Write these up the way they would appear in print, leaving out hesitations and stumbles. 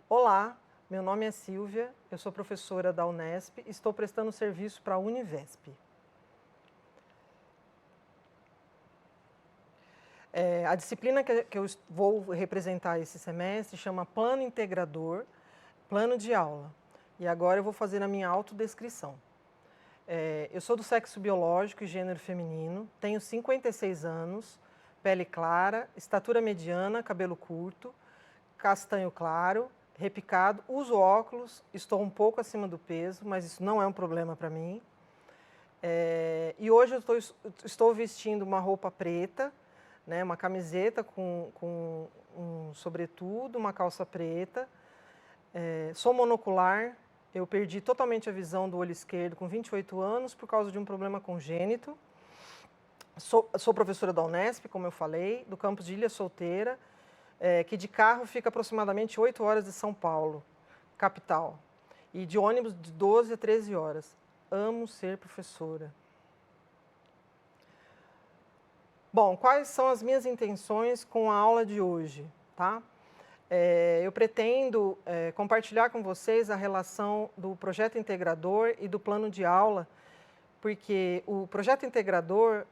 Olá, meu nome é Silvia, eu sou professora da Unesp e estou prestando serviço para a Univesp. A disciplina que eu vou representar esse semestre chama Plano Integrador, Plano de Aula. E agora eu vou fazer a minha autodescrição. Eu sou do sexo biológico e gênero feminino, tenho 56 anos, pele clara, estatura mediana, cabelo curto, castanho claro, repicado, uso óculos, estou um pouco acima do peso, mas isso não é um problema para mim. E hoje eu estou vestindo uma roupa preta, né, uma camiseta com um sobretudo, uma calça preta. Sou monocular, eu perdi totalmente a visão do olho esquerdo com 28 anos por causa de um problema congênito. Sou professora da Unesp, como eu falei, do campus de Ilha Solteira, que de carro fica aproximadamente 8 horas de São Paulo, capital, e de ônibus de 12 a 13 horas. Amo ser professora. Bom, quais são as minhas intenções com a aula de hoje, tá? Eu pretendo compartilhar com vocês a relação do projeto integrador e do plano de aula, porque o projeto integrador,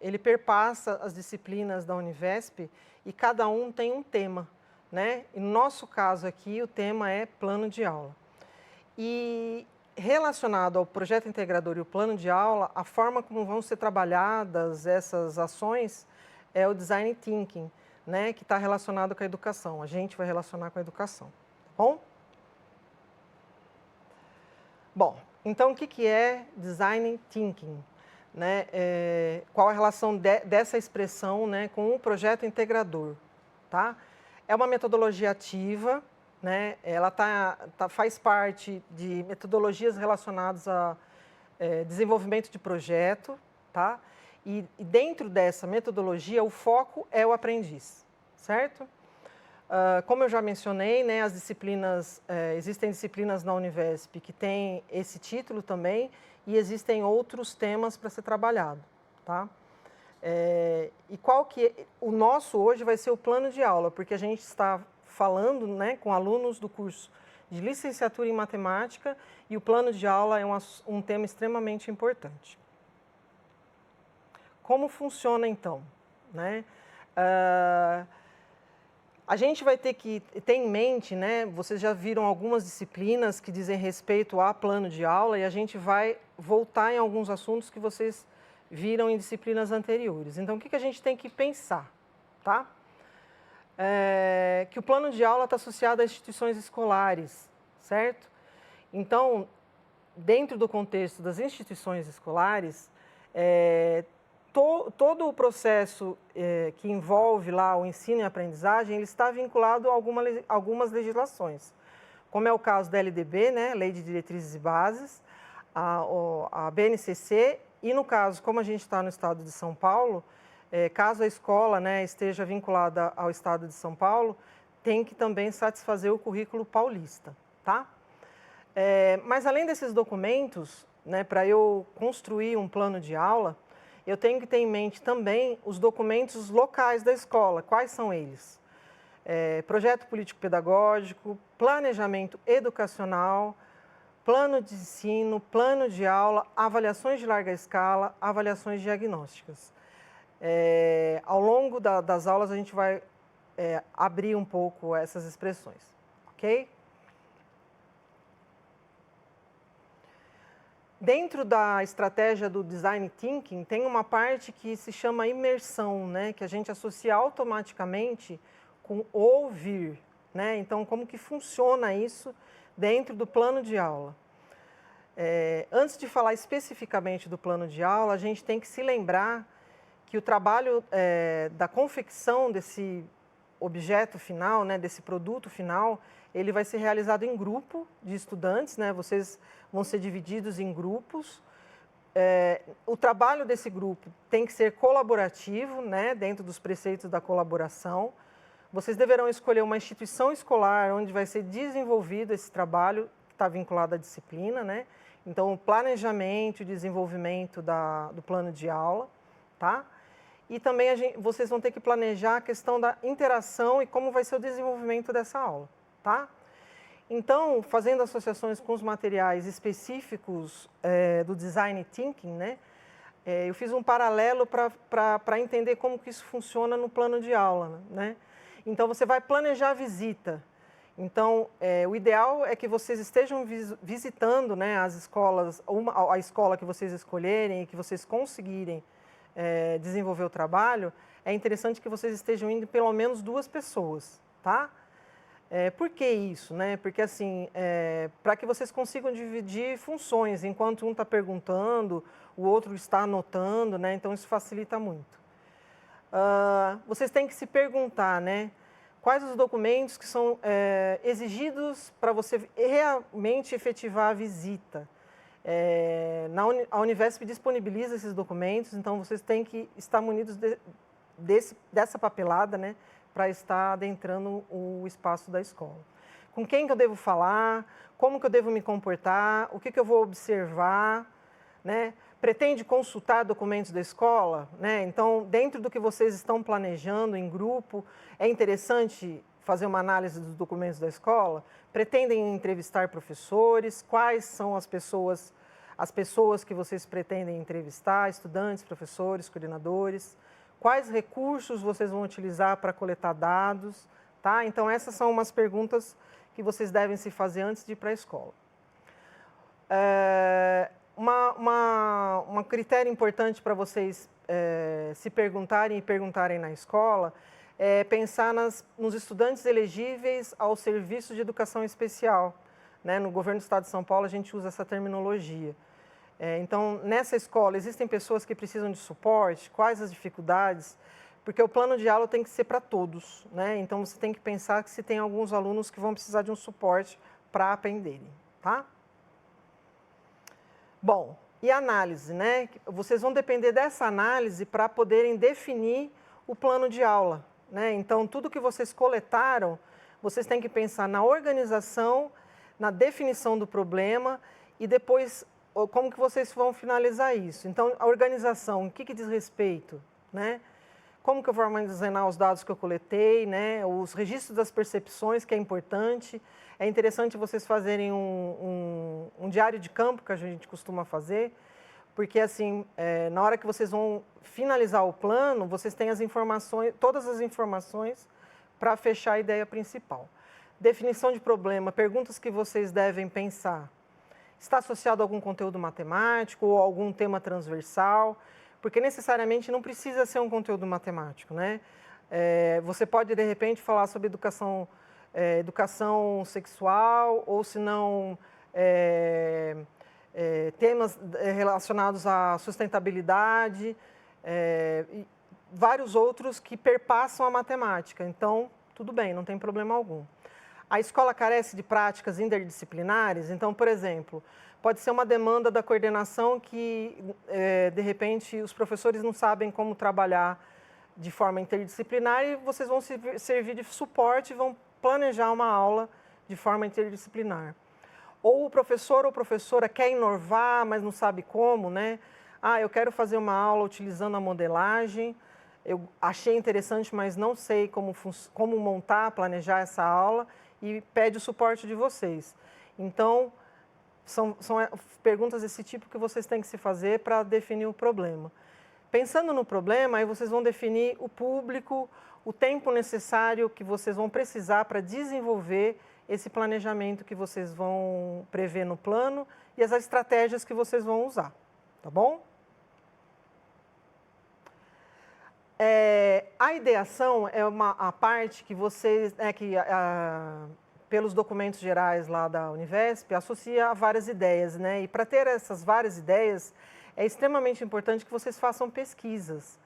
ele perpassa as disciplinas da Univesp e cada um tem um tema, né? E no nosso caso aqui, o tema é plano de aula. E relacionado ao projeto integrador e o plano de aula, a forma como vão ser trabalhadas essas ações é o design thinking, né, que está relacionado com a educação. A gente vai relacionar com a educação, tá bom? Bom, então o que é design thinking? Né? Qual a relação dessa expressão, né, com o projeto integrador? Tá? É uma metodologia ativa, né? Ela faz parte de metodologias relacionadas a desenvolvimento de projeto, tá? E dentro dessa metodologia, o foco é o aprendiz, certo? Como eu já mencionei, né, as disciplinas, existem disciplinas na Univesp que têm esse título também e existem outros temas para ser trabalhado, tá? E o nosso hoje vai ser o plano de aula, porque a gente está falando, né, com alunos do curso de licenciatura em matemática e o plano de aula é um tema extremamente importante. Como funciona então, né? A gente vai ter que ter em mente, né, vocês já viram algumas disciplinas que dizem respeito a plano de aula e a gente vai voltar em alguns assuntos que vocês viram em disciplinas anteriores. Então, o que a gente tem que pensar, tá? Que o plano de aula está associado a instituições escolares, certo? Então, dentro do contexto das instituições escolares, todo o processo que envolve lá o ensino e a aprendizagem, ele está vinculado a algumas legislações, como é o caso da LDB, né, Lei de Diretrizes e Bases, a BNCC, e no caso, como a gente está no estado de São Paulo, caso a escola, né, esteja vinculada ao estado de São Paulo, tem que também satisfazer o currículo paulista, tá? Mas além desses documentos, né, para eu construir um plano de aula, eu tenho que ter em mente também os documentos locais da escola. Quais são eles? Projeto político-pedagógico, planejamento educacional, plano de ensino, plano de aula, avaliações de larga escala, avaliações diagnósticas. Ao longo das aulas, a gente vai abrir um pouco essas expressões, ok? Dentro da estratégia do Design Thinking, tem uma parte que se chama imersão, né? Que a gente associa automaticamente com ouvir, né? Então, como que funciona isso dentro do plano de aula? Antes de falar especificamente do plano de aula, a gente tem que se lembrar que o trabalho da confecção desse objeto final, né, desse produto final, ele vai ser realizado em grupo de estudantes, né? Vocês vão ser divididos em grupos. O trabalho desse grupo tem que ser colaborativo, né, dentro dos preceitos da colaboração. Vocês deverão escolher uma instituição escolar onde vai ser desenvolvido esse trabalho que está vinculado à disciplina, né? Então, o planejamento e desenvolvimento do plano de aula, tá? E também vocês vão ter que planejar a questão da interação e como vai ser o desenvolvimento dessa aula, tá? Então, fazendo associações com os materiais específicos do Design Thinking, né? Eu fiz um paralelo para entender como que isso funciona no plano de aula, né? Então, você vai planejar a visita. Então, o ideal é que vocês estejam visitando, né, as escolas, a escola que vocês escolherem e que vocês conseguirem desenvolver o trabalho. É interessante que vocês estejam indo pelo menos 2 pessoas, tá? Por que isso, né? Porque assim, para que vocês consigam dividir funções, enquanto um está perguntando, o outro está anotando, né? Então isso facilita muito. Vocês têm que se perguntar, né? Quais os documentos que são exigidos para você realmente efetivar a visita. A Univesp disponibiliza esses documentos, então vocês têm que estar munidos dessa papelada, né? Para estar adentrando o espaço da escola. Com quem que eu devo falar, como que eu devo me comportar, o que que eu vou observar, né? Pretende consultar documentos da escola, né? Então, dentro do que vocês estão planejando em grupo, é interessante fazer uma análise dos documentos da escola? Pretendem entrevistar professores? Quais são as pessoas que vocês pretendem entrevistar? Estudantes, professores, coordenadores? Quais recursos vocês vão utilizar para coletar dados, tá? Então, essas são umas perguntas que vocês devem se fazer antes de ir para a escola. Um critério importante para vocês se perguntarem e perguntarem na escola é pensar nos estudantes elegíveis ao serviço de educação especial, né? No governo do Estado de São Paulo, a gente usa essa terminologia. Então, nessa escola, existem pessoas que precisam de suporte? Quais as dificuldades? Porque o plano de aula tem que ser para todos, né? Então, você tem que pensar que se tem alguns alunos que vão precisar de um suporte para aprenderem, tá? Bom, e análise, né? Vocês vão depender dessa análise para poderem definir o plano de aula, né? Então, tudo que vocês coletaram, vocês têm que pensar na organização, na definição do problema e depois como que vocês vão finalizar isso. Então, a organização, o que diz respeito, né? Como que eu vou armazenar os dados que eu coletei, né? Os registros das percepções, que é importante. É interessante vocês fazerem um diário de campo, que a gente costuma fazer, porque assim, na hora que vocês vão finalizar o plano, vocês têm as informações, todas as informações para fechar a ideia principal. Definição de problema, perguntas que vocês devem pensar. Está associado a algum conteúdo matemático ou algum tema transversal? Porque necessariamente não precisa ser um conteúdo matemático, né? Você pode, de repente, falar sobre educação sexual, ou se não, temas relacionados à sustentabilidade, e vários outros que perpassam a matemática. Então, tudo bem, não tem problema algum. A escola carece de práticas interdisciplinares, então, por exemplo, pode ser uma demanda da coordenação que, de repente, os professores não sabem como trabalhar de forma interdisciplinar e vocês vão servir de suporte e vão planejar uma aula de forma interdisciplinar. Ou o professor ou professora quer inovar, mas não sabe como, né? Eu quero fazer uma aula utilizando a modelagem, eu achei interessante, mas não sei como montar, planejar essa aula, e pede o suporte de vocês. Então, são perguntas desse tipo que vocês têm que se fazer para definir o problema. Pensando no problema, aí vocês vão definir o público, o tempo necessário que vocês vão precisar para desenvolver esse planejamento que vocês vão prever no plano e as estratégias que vocês vão usar, tá bom? A ideação é a parte que vocês, pelos documentos gerais lá da Univesp, associa a várias ideias, né? E para ter essas várias ideias, é extremamente importante que vocês façam pesquisas.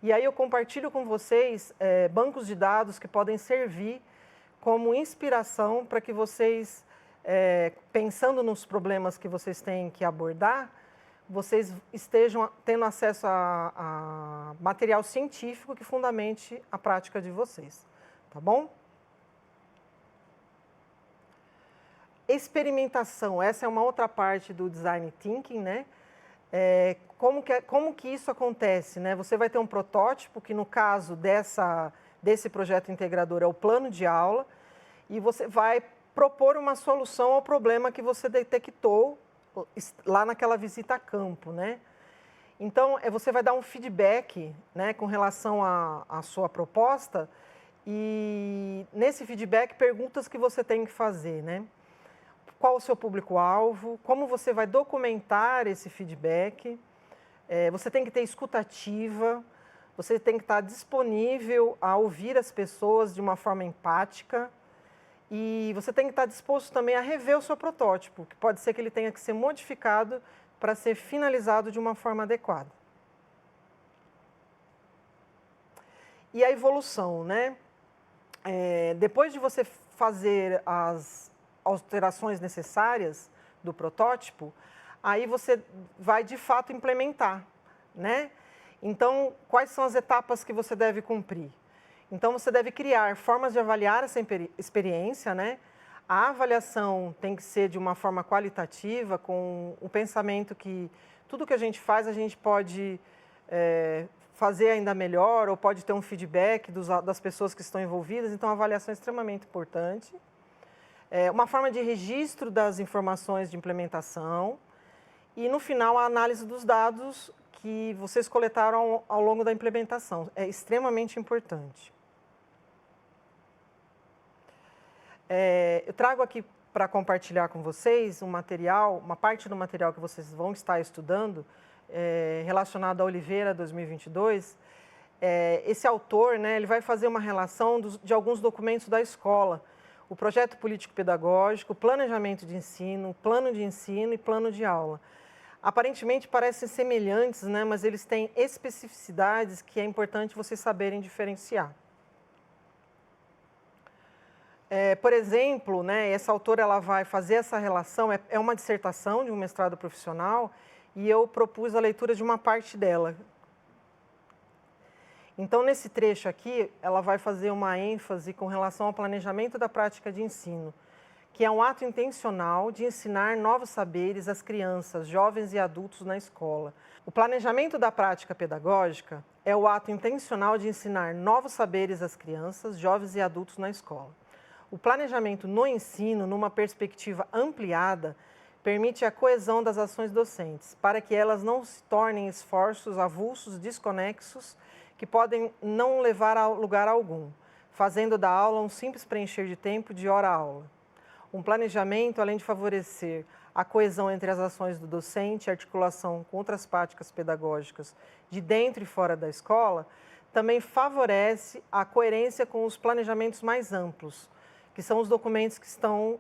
E aí eu compartilho com vocês bancos de dados que podem servir como inspiração para que vocês, pensando nos problemas que vocês têm que abordar, vocês estejam tendo acesso a material científico que fundamente a prática de vocês, tá bom? experimentação, essa é uma outra parte do Design Thinking, né? Como que isso acontece, né? Você vai ter um protótipo, que no caso desse projeto integrador é o plano de aula, e você vai propor uma solução ao problema que você detectou lá naquela visita a campo, né? Então, você vai dar um feedback, né, com relação à sua proposta, e nesse feedback, perguntas que você tem que fazer, né? Qual o seu público-alvo, como você vai documentar esse feedback, você tem que ter escuta ativa, você tem que estar disponível a ouvir as pessoas de uma forma empática, e você tem que estar disposto também a rever o seu protótipo, que pode ser que ele tenha que ser modificado para ser finalizado de uma forma adequada. E a evolução, né? Depois de você fazer as alterações necessárias do protótipo, aí você vai de fato implementar, né? Então, quais são as etapas que você deve cumprir? Então, você deve criar formas de avaliar essa experiência, né? A avaliação tem que ser de uma forma qualitativa, com o pensamento que tudo que a gente faz, a gente pode fazer ainda melhor, ou pode ter um feedback das pessoas que estão envolvidas. Então, a avaliação é extremamente importante. Uma forma de registro das informações de implementação. E, no final, a análise dos dados que vocês coletaram ao longo da implementação. É extremamente importante. Eu trago aqui para compartilhar com vocês um material, uma parte do material que vocês vão estar estudando, relacionado à Oliveira 2022. Esse autor, né, ele vai fazer uma relação de alguns documentos da escola, o projeto político-pedagógico, o planejamento de ensino, plano de ensino e plano de aula. Aparentemente parecem semelhantes, né, mas eles têm especificidades que é importante vocês saberem diferenciar. Por exemplo, né, essa autora ela vai fazer essa relação, é uma dissertação de um mestrado profissional, e eu propus a leitura de uma parte dela. Então, nesse trecho aqui, ela vai fazer uma ênfase com relação ao planejamento da prática de ensino, que é um ato intencional de ensinar novos saberes às crianças, jovens e adultos na escola. O planejamento da prática pedagógica é o ato intencional de ensinar novos saberes às crianças, jovens e adultos na escola. O planejamento no ensino, numa perspectiva ampliada, permite a coesão das ações docentes, para que elas não se tornem esforços avulsos, desconexos, que podem não levar a lugar algum, fazendo da aula um simples preencher de tempo de hora-aula. Um planejamento, além de favorecer a coesão entre as ações do docente e articulação com outras práticas pedagógicas de dentro e fora da escola, também favorece a coerência com os planejamentos mais amplos, que são os documentos que estão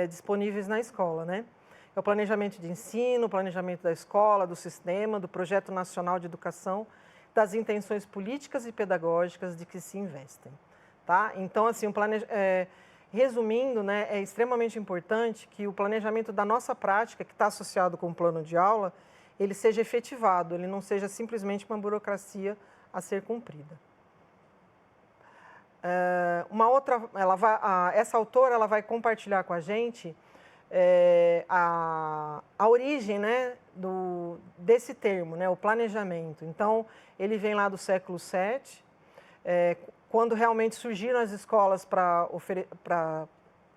disponíveis na escola, né? É o planejamento de ensino, o planejamento da escola, do sistema, do Projeto Nacional de Educação, das intenções políticas e pedagógicas de que se investem, tá? Então, assim, resumindo, né, é extremamente importante que o planejamento da nossa prática, que está associado com o plano de aula, ele seja efetivado, ele não seja simplesmente uma burocracia a ser cumprida. Essa autora ela vai compartilhar com a gente a origem, né, desse termo, né, o planejamento. Então, ele vem lá do século VII, quando realmente surgiram as escolas para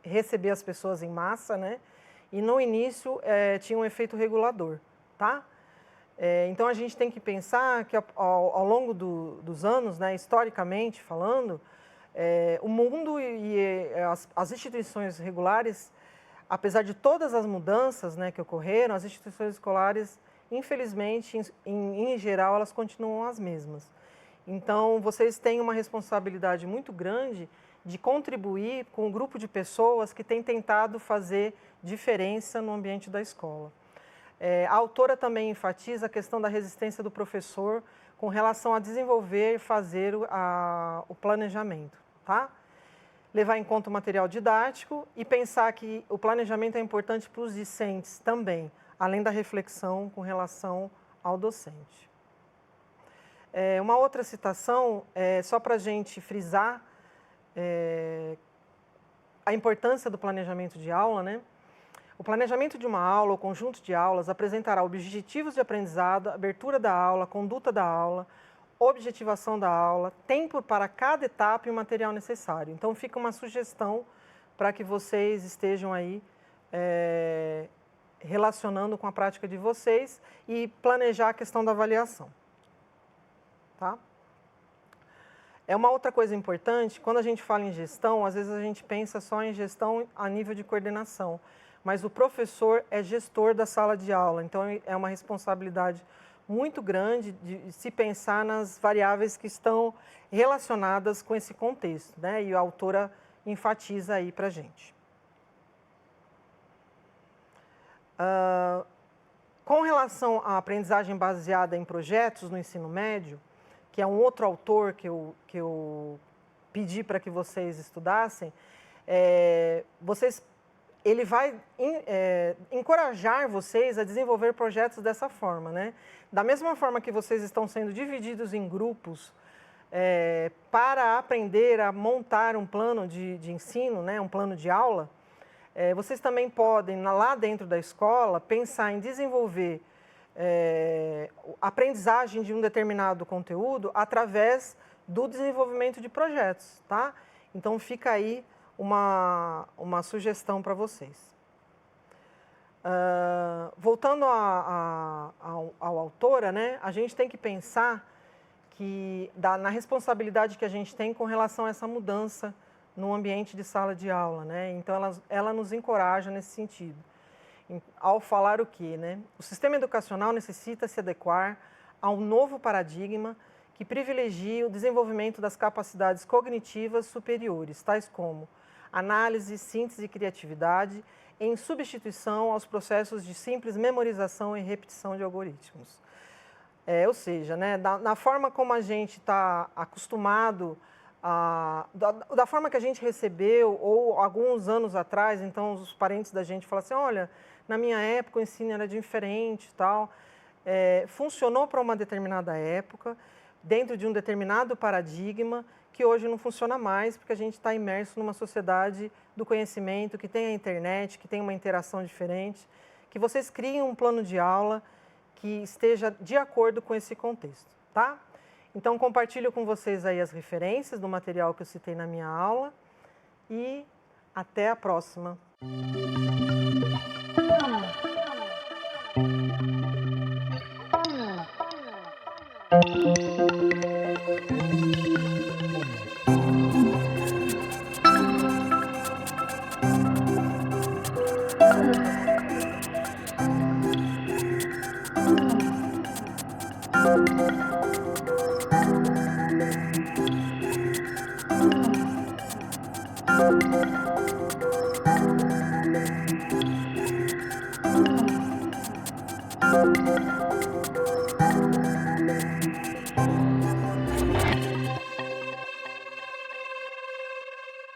receber as pessoas em massa, né, e no início tinha um efeito regulador, tá? Então, a gente tem que pensar que ao longo dos anos, né, historicamente falando, o mundo e as instituições regulares, apesar de todas as mudanças, né, que ocorreram, as instituições escolares, infelizmente, em geral, elas continuam as mesmas. Então, vocês têm uma responsabilidade muito grande de contribuir com um grupo de pessoas que tem tentado fazer diferença no ambiente da escola. A autora também enfatiza a questão da resistência do professor com relação a desenvolver e fazer o planejamento, tá? Levar em conta o material didático e pensar que o planejamento é importante para os discentes também, além da reflexão com relação ao docente. Uma outra citação, só para a gente frisar a importância do planejamento de aula, né? O planejamento de uma aula ou conjunto de aulas apresentará objetivos de aprendizado, abertura da aula, conduta da aula, objetivação da aula, tempo para cada etapa e o material necessário. Então, fica uma sugestão para que vocês estejam aí relacionando com a prática de vocês e planejar a questão da avaliação. Tá? É uma outra coisa importante, quando a gente fala em gestão, às vezes a gente pensa só em gestão a nível de coordenação, mas o professor é gestor da sala de aula, então é uma responsabilidade muito grande de se pensar nas variáveis que estão relacionadas com esse contexto, né? E a autora enfatiza aí para a gente. Com relação à aprendizagem baseada em projetos no ensino médio, que é um outro autor que eu pedi para que vocês estudassem, ele vai encorajar vocês a desenvolver projetos dessa forma, né? Da mesma forma que vocês estão sendo divididos em grupos para aprender a montar um plano de ensino, né? Um plano de aula, vocês também podem, lá dentro da escola, pensar em desenvolver aprendizagem de um determinado conteúdo através do desenvolvimento de projetos, tá? Então, fica aí uma sugestão para vocês. Voltando ao autora, né, a gente tem que pensar na responsabilidade que a gente tem com relação a essa mudança no ambiente de sala de aula, né? Então, ela nos encoraja nesse sentido. Ao falar o quê, né? O sistema educacional necessita se adequar a um novo paradigma que privilegia o desenvolvimento das capacidades cognitivas superiores, tais como análise, síntese e criatividade, em substituição aos processos de simples memorização e repetição de algoritmos. Ou seja, né, na forma como a gente está acostumado, da forma que a gente recebeu, ou alguns anos atrás, então os parentes da gente falam assim, olha, na minha época o ensino era diferente e tal, funcionou para uma determinada época, dentro de um determinado paradigma, que hoje não funciona mais, porque a gente está imerso numa sociedade do conhecimento, que tem a internet, que tem uma interação diferente, que vocês criem um plano de aula que esteja de acordo com esse contexto, tá? Então, compartilho com vocês aí as referências do material que eu citei na minha aula e até a próxima.